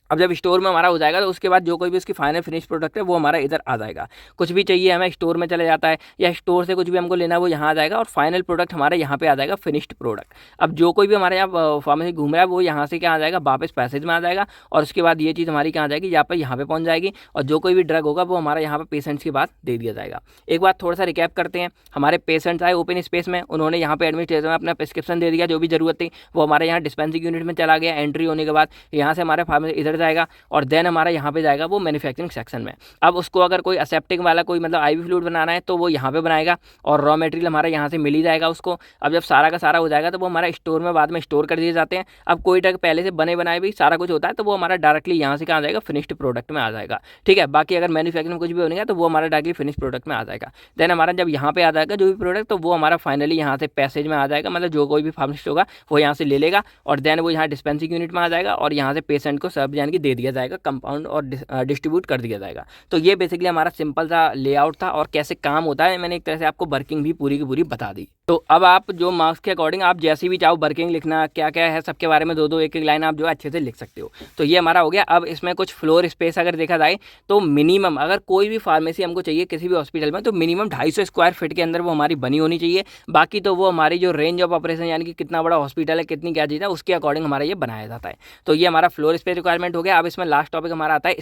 अब जब स्टोर में हमारा हो जाएगा तो उसके बाद जो कोई भी उसकी फाइनल फिनिश प्रोडक्ट है वो हमारा इधर आ जाएगा। कुछ भी चाहिए हमें स्टोर में चले जाता है, या स्टोर से कुछ भी हमको लेना है वो यहाँ आ जाएगा, और फाइनल प्रोडक्ट हमारे यहाँ पे आ जाएगा, फिनिश्ड प्रोडक्ट। अब जो कोई भी हमारे यहाँ फार्मेसी घूम रहा है वो यहाँ से क्या आ जाएगा, वापस पैसेज में आ जाएगा, और उसके बाद ये चीज़ हमारी कहाँ आ जाएगी, यहाँ पे पहुँच जाएगी, और जो कोई भी ड्रग होगा वो हमारा यहाँ पर पेशेंट्स के बाद दे दिया जाएगा। एक बार थोड़ा सा रिकैप करते हैं, हमारे पेशेंट्स आए ओपन स्पेस में, उन्होंने यहाँ पे एडमिनिस्ट्रेशन में अपना प्रिस्क्रिप्शन दे दिया, जो भी जरूरत थी वो हमारे यहाँ डिस्पेंसिंग यूनिट में चला गया। एंट्री होने के बाद यहाँ से हमारे फार्मेसी इधर जाएगा, और देन हमारा यहाँ पे जाएगा वो मैन्युफैक्चरिंग सेक्शन में। अब उसको अगर कोई असेप्टिक वाला कोई मतलब आईवी फ्लूइड बनाना है तो वो यहाँ पे बनाएगा, और रॉ मटेरियल हमारा यहाँ से मिल ही जाएगा उसको। अब जब सारा का सारा हो जाएगा तो वो हमारा स्टोर में बाद में स्टोर कर दिए जाते हैं। अब कोई ड्रग पहले से बने बनाए भी सारा कुछ होता है तो वो हमारा डायरेक्टली यहाँ से कहाँ आ जाएगा, फिनिश्ड प्रोडक्ट में आ जाएगा। ठीक है, बाकी अगर मैन्युफैक्चरिंग में कुछ भी होने तो वो हमारा डायरेक्टली फिनिश प्रोडक्ट में आ जाएगा। देन हमारा जब यहाँ पे आ जाएगा जो भी प्रोडक्ट, तो वो हमारा फाइनली यहाँ से पैसेज में आ जाएगा, मतलब जो कोई भी फार्मासिस्ट होगा वो यहाँ से ले लेगा, और देन वो यहाँ डिस्पेंसिंग यूनिट में आ जाएगा, और यहाँ से पेशेंट को सब यानी कि दे दिया जाएगा, कंपाउंड और डिस्ट्रीब्यूट कर दिया जाएगा। तो ये बेसिकली हमारा सिंपल सा लेआउट था, और कैसे काम होता है मैंने एक तरह से आपको वर्किंग भी पूरी की पूरी बता दी। तो अब आप जो मार्क्स के अकॉर्डिंग आप जैसी भी चाहो वर्किंग लिखना, क्या क्या है सबके बारे में दो दो एक एक लाइन आप जो अच्छे से लिख सकते हो। तो ये हमारा हो गया। अब इसमें कुछ फ्लोर स्पेस अगर देखा जाए तो मिनिमम अगर कोई भी फार्मेसी हमको चाहिए किसी भी हॉस्पिटल में, तो मिनिमम 250 स्क्वायर फीट के अंदर वो हमारी बनी होनी चाहिए। बाकी तो वो हमारी जो रेंज ऑफ ऑपरेशन यानी कि कितना बड़ा हॉस्पिटल है, कितनी क्या चीज़ है, उसके अकॉर्डिंग हमारा ये बनाया जाता है। तो ये हमारा फ्लोर स्पेस रिक्वायरमेंट हो गया। अब इसमें लास्ट टॉपिक हमारा आता है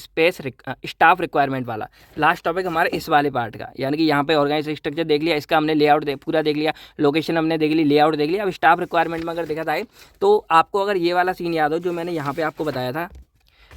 स्टाफ रिक्वायरमेंट वाला। लास्ट टॉपिक हमारा इस वाले पार्ट का, यानी कि यहाँ पे ऑर्गेनाइजेशन स्ट्रक्चर देख लिया, इसका हमने लेआउट पूरा देख लिया, लोकेशन हमने देख ली, लेआउट देख लिया। अब स्टाफ रिक्वायरमेंट में अगर देखा जाए तो आपको अगर ये वाला सीन याद हो जो मैंने यहाँ पे आपको बताया था,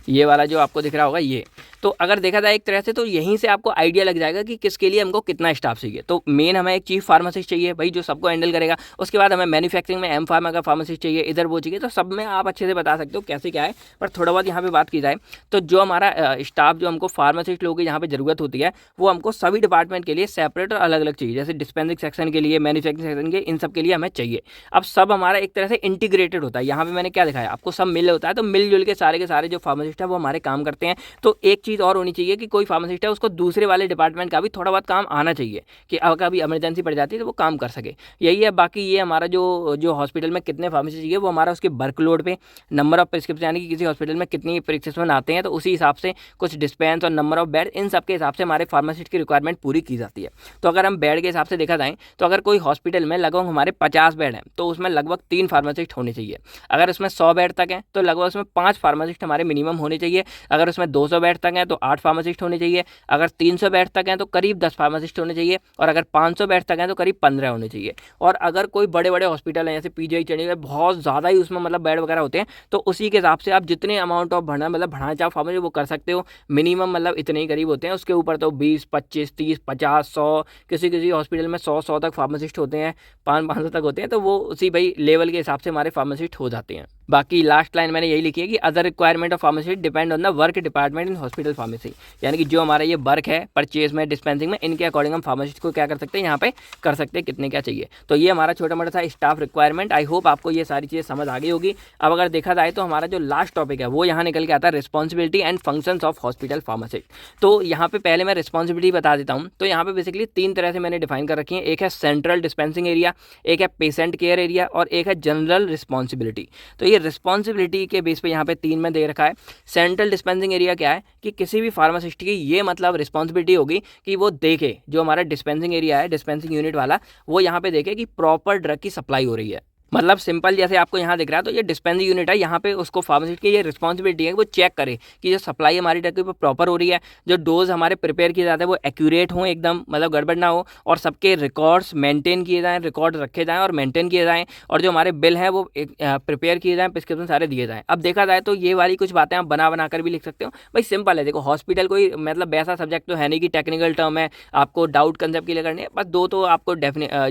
ये वाला जो आपको दिख रहा होगा ये, तो अगर देखा जाए एक तरह से तो यहीं से आपको आइडिया लग जाएगा कि किसके लिए हमको कितना स्टाफ चाहिए। तो मेन हमें एक चीफ फार्मासिस्ट चाहिए भाई जो सबको हैंडल करेगा। उसके बाद हमें मैन्युफैक्चरिंग में एम फार्मा का फार्मासिस्ट चाहिए, इधर वो चाहिए। तो सब में आप अच्छे से बता सकते हो कैसे क्या है, पर थोड़ा बहुत यहाँ पे बात की जाए तो जो हमारा स्टाफ जो हमको फार्मासिस्ट लोगों की यहाँ पे ज़रूरत होती है वो हमको सभी डिपार्टमेंट के लिए सेपरेट और अलग अलग चाहिए। जैसे डिस्पेंसिंग सेक्शन के लिए, मैन्युफैक्चरिंग सेक्शन के, इन सब के लिए हमें चाहिए। अब सब हमारा एक तरह से इंटीग्रेटेड होता है। यहाँ पे मैंने क्या दिखाया आपको, सब मिल होता है। तो मिलजुल के सारे जो फार्मासिस्ट है वो हमारे काम करते हैं। तो एक चीज़ चीज़ और होनी चाहिए कि कोई फार्मासिस्ट है उसको दूसरे वाले डिपार्टमेंट का भी थोड़ा बहुत काम आना चाहिए कि अगर कभी इमरजेंसी पड़ जाती है तो वो काम कर सके। यही है, बाकी ये हमारा जो जो हॉस्पिटल में कितने फार्मेसी चाहिए वो हमारा उसके वर्कलोड पे, नंबर ऑफ प्रिस्क्रिप्शन यानी कि किसी हॉस्पिटल में कितनी प्रिस्क्रिप्शन आते हैं तो उसी हिसाब से कुछ डिस्पेंस और नंबर ऑफ बेड, इन सब के हिसाब से हमारे फार्मासिस्ट की रिक्वायरमेंट पूरी की जाती है। तो अगर हम बेड के हिसाब से देखा जाए तो अगर कोई हॉस्पिटल में लगभग हमारे 50 बेड हैं तो उसमें लगभग 3 फार्मासिस्ट होने चाहिए। अगर उसमें 100 बेड तक हैं तो लगभग उसमें 5 फार्मासिस्ट हमारे मिनिमम होने चाहिए। अगर उसमें 200 बेड तक हैं तो 8 फार्मासिस्ट होने चाहिए। अगर 300 बेड तक हैं तो करीब 10 फार्मासिस्ट होने चाहिए। और अगर 500 बेड तक हैं तो करीब 15 होने चाहिए। और अगर कोई बड़े बड़े हॉस्पिटल हैं जैसे पीजीआई चंडीगढ़, बहुत ज़्यादा ही उसमें मतलब बेड वगैरह होते हैं, तो उसी के हिसाब से आप जितने अमाउंट ऑफ बढ़ाना चाहो फार्मेसी वो कर सकते हो। मिनिमम मतलब इतने ही करीब होते हैं, उसके ऊपर तो 20, 25, 30, 50, 100, किसी किसी हॉस्पिटल में 100 तक फार्मासिस्ट होते हैं, 500 तक होते हैं। तो वो उसी भाई लेवल के हिसाब से हमारे फार्मासिस्ट हो जाते हैं। बाकी लास्ट लाइन मैंने यही लिखी है कि other requirement of pharmacy depend on the work department in hospital pharmacy, यानी कि जो हमारा ये वर्क है परचेज में, डिस्पेंसिंग में, इनके अकॉर्डिंग हम फार्मासिस्ट को क्या कर सकते हैं, यहाँ पे कर सकते हैं कितने क्या चाहिए। तो ये हमारा छोटा मोटा था स्टाफ रिक्वायरमेंट। आई होप आपको ये सारी चीज़ें समझ आ गई होगी। अब अगर देखा जाए तो हमारा जो लास्ट टॉपिक है वो यहाँ निकल के आता है responsibility and functions of hospital pharmacist. तो यहाँ पे पहले मैं रिस्पॉन्सिबिलिटी बता देता हूँ। तो यहाँ पे बेसिकली 3 तरह से मैंने डिफाइन कर रखी है। एक है सेंट्रल डिस्पेंसिंग एरिया, एक है पेशेंट केयर एरिया और एक है जनरल रिस्पॉन्सिबिलिटी। तो ये रिस्पॉन्सिबिलिटी के बेस पे यहाँ पे 3 में दे रखा है। सेंट्रल डिस्पेंसिंग एरिया क्या है कि किसी भी फार्मासिस्ट की ये मतलब रिस्पॉन्सिबिलिटी होगी कि वो देखे, जो हमारा डिस्पेंसिंग एरिया है, डिस्पेंसिंग यूनिट वाला, वो यहाँ पे देखे कि प्रॉपर ड्रग की सप्लाई हो रही है। मतलब सिंपल जैसे आपको यहाँ दिख रहा है तो ये डिस्पेंसिंग यूनिट है, यहाँ पे उसको फार्मासिस्ट की ये रिस्पॉन्सिबिलिटी है कि वो चेक करे कि जो सप्लाई हमारी ड्रग की प्रॉपर हो रही है, जो डोज हमारे प्रिपेयर किए जाते हैं वो एक्यूरेट हों, एकदम मतलब गड़बड़ ना हो, और सबके रिकॉर्ड्स मेंटेन किए जाएँ, रिकॉर्ड रखे जाएँ और मेंटेन किए जाएँ, और जो हमारे बिल है वो प्रिपेयर किए जाएँ, प्रिस्क्रिप्शन सारे दिए जाएँ। अब देखा जाए तो ये वाली कुछ बातें आप बना कर भी लिख सकते हो। भाई सिंपल है, देखो हॉस्पिटल कोई मतलब वैसा सब्जेक्ट तो है नहीं कि टेक्निकल टर्म है आपको डाउट कंसेप्ट के लिए करनी है, बस 2 तो आपको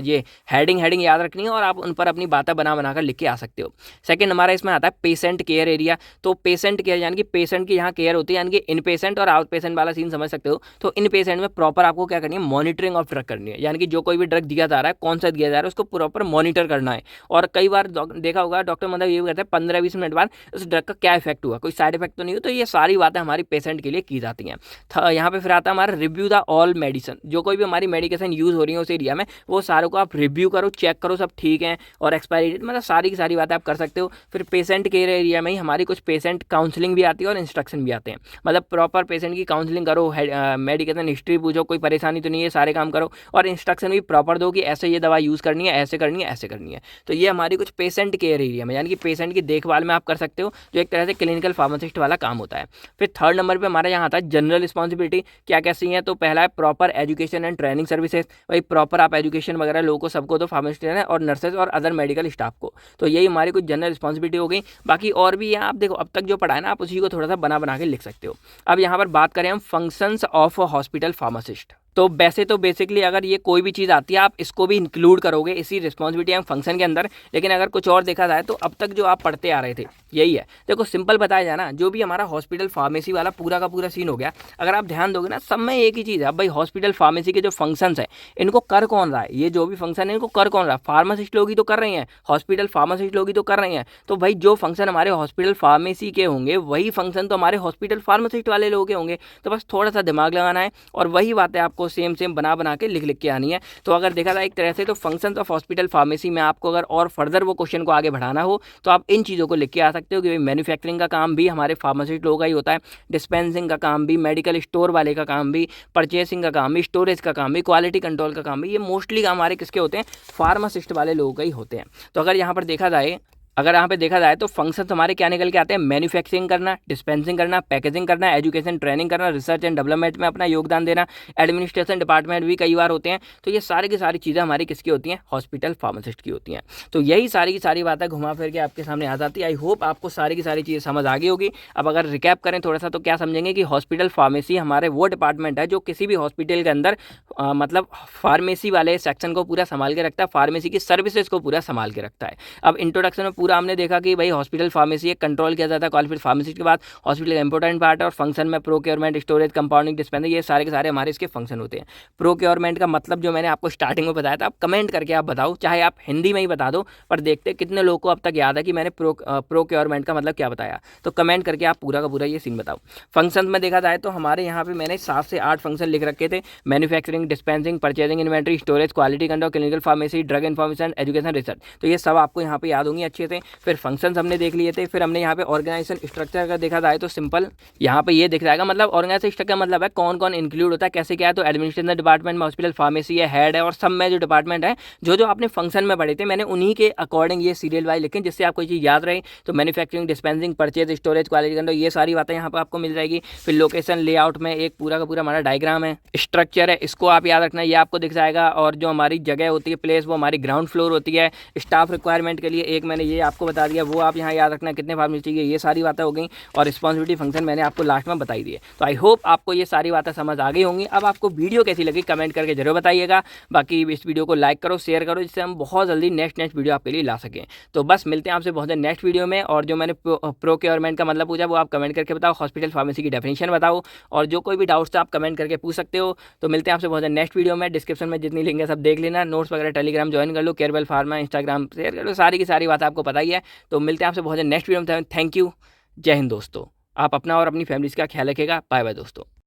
ये हेडिंग याद रखनी है और आप उन पर अपनी बातें बना कर लिख के आ सकते हो। सेकंड हमारा इसमें आता है पेशेंट केयर एरिया। तो पेशेंट केयर यानी कि पेशेंट की यहाँ केयर होती है, यानी कि इन पेशेंट और आउट पेशेंट वाला सीन समझ सकते हो। तो इन पेशेंट में प्रॉपर आपको क्या करनी है, मॉनिटरिंग ऑफ ड्रग करनी है, यानी कि जो कोई भी ड्रग दिया जा रहा है, कौन सा दिया जा रहा है, उसको प्रॉपर मॉनिटर करना है। और कई बार देखा होगा डॉक्टर मतलब ये कहते हैं 15-20 मिनट बाद उस ड्रग का क्या इफेक्ट हुआ, कोई साइड इफेक्ट तो नहीं हो। तो ये सारी बातें हमारी पेशेंट के लिए की जाती हैं। यहाँ पे फिर आता है हमारा रिव्यू द ऑल मेडिसिन। जो कोई भी हमारी मेडिकेशन यूज हो रही है उस एरिया में, वो सारों को आप रिव्यू करो, चेक करो सब ठीक है, और एक्सपायरी डेट मतलब सारी की सारी बातें आप कर सकते हो। फिर पेशेंट केयर एरिया में ही हमारी कुछ पेशेंट काउंसलिंग भी आती है और इंस्ट्रक्शन भी आते हैं। मतलब प्रॉपर पेशेंट की काउंसलिंग करो, मेडिकेशन हिस्ट्री पूछो, कोई परेशानी तो नहीं है, सारे काम करो, और इंस्ट्रक्शन भी प्रॉपर दो कि ऐसे ये दवा यूज़ करनी है, ऐसे करनी है, ऐसे करनी है। तो ये हमारी कुछ पेशेंट केयर एरिया में, यानी कि पेशेंट की देखभाल में आप कर सकते हो, जो एक तरह से क्लिनिकल फार्मासिस्ट वाला काम होता है। फिर थर्ड नंबर पर हमारा यहाँ आता है जनरल रिस्पॉन्सिबिलिटी। क्या क्या सी है, तो पहला है proper education and training services. भाई प्रॉपर आप एजुकेशन वगैरह लोगों को सबको तो फार्मासिस्ट है और नर्सेज और अदर मेडिकल स्टाफ को। तो यही हमारी कुछ जनरल रिस्पॉन्सिबिलिटी हो गई। बाकी और भी है, आप देखो अब तक जो पढ़ा है ना, आप उसी को थोड़ा सा बना के लिख सकते हो। अब यहाँ पर बात करें हम फंक्शंस ऑफ हॉस्पिटल फार्मासिस्ट। तो वैसे तो बेसिकली अगर ये कोई भी चीज़ आती है आप इसको भी इंक्लूड करोगे इसी रिस्पॉन्सिबिलिटी एंड फंक्शन के अंदर, लेकिन अगर कुछ और देखा जाए तो अब तक जो आप पढ़ते आ रहे थे यही है। देखो सिंपल बताया जाए ना, जो भी हमारा हॉस्पिटल फार्मेसी वाला पूरा का पूरा सीन हो गया, अगर आप ध्यान दोगे ना सब में एक ही चीज़ है। अब भाई हॉस्पिटल फार्मेसी के जो फंक्शंस है इनको कर कौन रहा है, ये जो भी फंक्शन है इनको कर कौन रहा है, फार्मासिस्ट लोग ही तो कर रहे हैं, हॉस्पिटल फार्मासिस्ट लोग ही तो कर रहे हैं। तो भाई जो फंक्शन हमारे हॉस्पिटल फार्मेसी के होंगे वही फंक्शन तो हमारे हॉस्पिटल फार्मासिस्ट वाले लोग के होंगे। तो बस थोड़ा सा दिमाग लगाना है और वही बातें आपको सेम बना के लिख के आनी है। तो अगर देखा जाए एक तरह से तो फंक्शंस ऑफ हॉस्पिटल फार्मेसी में आपको अगर और फर्दर वो क्वेश्चन को आगे बढ़ाना हो तो आप इन चीज़ों को लिख के आ सकते हो कि मैन्युफैक्चरिंग का काम भी हमारे फार्मासिस्ट लोगों का ही होता है, डिस्पेंसिंग का काम भी, मेडिकल स्टोर वाले का काम भी, परचेसिंग का काम भी, स्टोरेज का काम भी, क्वालिटी कंट्रोल का काम भी, ये मोस्टली हमारे किसके होते हैं, फार्मासिस्ट वाले लोगों का ही होते हैं। तो अगर यहाँ पर देखा जाए तो फंक्शंस हमारे क्या निकल के आते हैं, मैन्युफैक्चरिंग करना, डिस्पेंसिंग करना, पैकेजिंग करना, एजुकेशन ट्रेनिंग करना, रिसर्च एंड डेवलपमेंट में अपना योगदान देना, एडमिनिस्ट्रेशन डिपार्टमेंट भी कई बार होते हैं। तो ये सारी की सारी चीज़ें हमारी किसकी होती हैं, हॉस्पिटल फार्मासिस्ट की होती हैं। तो यही सारी की सारी बातें घुमा फिर के आपके सामने आ जाती है। आई होप आपको सारी की सारी चीज़ें समझ आ गई होगी। अब अगर रिकैप करें थोड़ा सा तो क्या समझेंगे कि हॉस्पिटल फार्मेसी हमारे वो डिपार्टमेंट है जो किसी भी हॉस्पिटल के अंदर मतलब फार्मेसी वाले सेक्शन को पूरा संभाल के रखता है, फार्मेसी की सर्विसेज को पूरा संभाल के रखता है। अब इंट्रोडक्शन में पूरा हमने देखा कि भाई हॉस्पिटल फार्मेसी एक कंट्रोल किया जाता है क्वालिफाइड फार्मेसिस्ट के बाद, हॉस्पिटल का इंपॉर्टेंट पार्ट है, और फंक्शन में प्रोक्योरमेंट, स्टोरेज, कंपाउंडिंग, डिस्पेंसर, ये सारे के सारे हमारे इसके फंक्शन होते हैं। प्रोक्योरमेंट का मतलब जो मैंने आपको स्टार्टिंग में बताया था, आप कमेंट करके आप बताओ, चाहे आप हिंदी में ही बता दो, पर देखते कितने लोगों को अब तक याद है कि मैंने प्रोक्योरमेंट का मतलब क्या बताया। तो कमेंट करके आप पूरा का पूरा ये सीन बताओ। फंक्शन में देखा जाए तो हमारे यहाँ पे मैंने 7 से 8 फंक्शन लिख रखे थे। Manufacturing, dispensing, purchasing, inventory, storage, quality control, clinical pharmacy, drug information, education, research. तो ये सब आपको यहाँ पे याद होंगी अच्छे से। फिर फंक्शंस हमने देख लिए थे। फिर हमने यहाँ पे ऑर्गेनाइजेशन स्ट्रक्चर का देखा जाए तो सिंपल यहाँ पे ये दिख जाएगा, मतलब ऑर्गेनाइजेशन स्ट्रक्चर का मतलब है कौन कौन इंक्लूड होता है, कैसे क्या है। तो एडमिनिस्ट्रेशन डिपार्टमेंट में हॉस्पिटल फार्मेसी है, हेड है, और सब में जो डिपार्टमेंट है जो आपने फंक्शन में पढ़े थे, मैंने उन्हीं के अकॉर्डिंग ये सीरियल वाइज लिखे, जिससे आपको चीज़ याद रहे। तो manufacturing, dispensing, purchase, storage, quality control, ये सारी बातें यहाँ पर आपको मिल जाएगी। फिर लोकेशन, लेआउट में एक पूरा का पूरा हमारा डायग्राम है, स्ट्रक्चर है, इसको आप याद रखना, ये आपको दिख जाएगा। और जो हमारी जगह होती है, प्लेस, वो हमारी ग्राउंड फ्लोर होती है। स्टाफ रिक्वायरमेंट के लिए एक मैंने ये आपको बता दिया, वो आप यहाँ याद रखना, कितने फार्मेसी चाहिए, ये सारी बातें हो गई। और रिस्पॉन्सिबिलिटी फंक्शन मैंने आपको लास्ट में बताई दी है। तो आई होप आपको ये सारी बातें समझ आ गई होंगी। अब आपको वीडियो कैसी लगी कमेंट करके जरूर बताइएगा। बाकी इस वीडियो को लाइक करो, शेयर करो, जिससे हम बहुत जल्दी नेक्स्ट वीडियो आपके लिए ला सकें। तो बस मिलते हैं आपसे बहुत नेक्स्ट वीडियो में। और जो मैंने प्रोक्योरमेंट का मतलब पूछा वो आप कमेंट करके बताओ, हॉस्पिटल फार्मेसी की डेफिनेशन बताओ, और जो कोई भी डाउट्स था आप कमेंट करके पूछ सकते हो। तो मिलते हैं आपसे बहुत नेक्स्ट वीडियो में। डिस्क्रिप्शन में जितनी लिंक है सब देख लेना, नोट्स वगैरह टेलीग्राम ज्वाइन कर लो, केयरवेल फार्मा इंस्टाग्राम शेयर कर लो, सारी की सारी बात आपको पता ही है। तो मिलते हैं आपसे बहुत नेक्स्ट वीडियो में। थैंक यू, जय हिंद दोस्तों। आप अपना और अपनी फैमिलीज का ख्याल रखिएगा। बाय बाय दोस्तों।